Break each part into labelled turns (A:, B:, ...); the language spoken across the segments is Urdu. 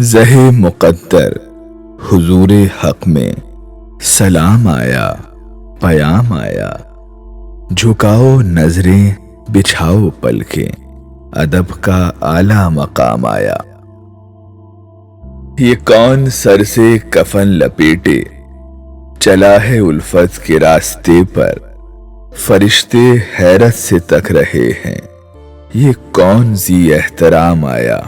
A: زہ مقدر حضور حق میں سلام آیا، پیام آیا، جھکاؤ نظریں بچھاؤ پلکیں، ادب کا اعلیٰ مقام آیا۔ یہ کون سر سے کفن لپیٹے چلا ہے الفت کے راستے پر، فرشتے حیرت سے تک رہے ہیں، یہ کون ذی احترام آیا۔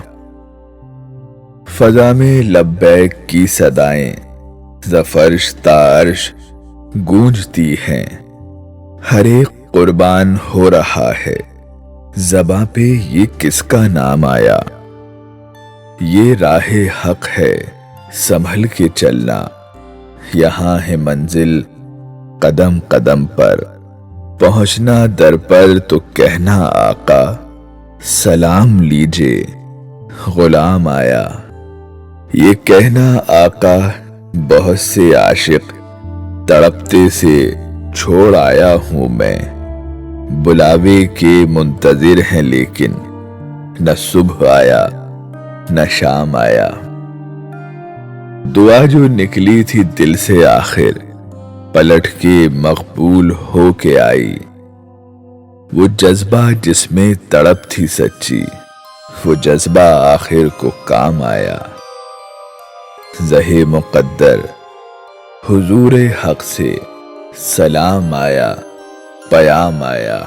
A: فضا میں لبیک کی صدائیں ز فرش تا عرش گونجتی ہیں، ہر ایک قربان ہو رہا ہے، زباں پہ یہ کس کا نام آیا۔ یہ راہ حق ہے سنبھل کے چلنا، یہاں ہے منزل قدم قدم پر، پہنچنا در پر تو کہنا آقا سلام لیجے غلام آیا۔ یہ کہنا آقا بہت سے عاشق تڑپتے سے چھوڑ آیا ہوں میں، بلاوے کے منتظر ہیں لیکن نہ صبح آیا نہ شام آیا۔ دعا جو نکلی تھی دل سے آخر پلٹ کے مقبول ہو کے آئی، وہ جذبہ جس میں تڑپ تھی سچی، وہ جذبہ آخر کو کام آیا۔ زہ مقدر حضور حق سے سلام آیا، پیام آیا۔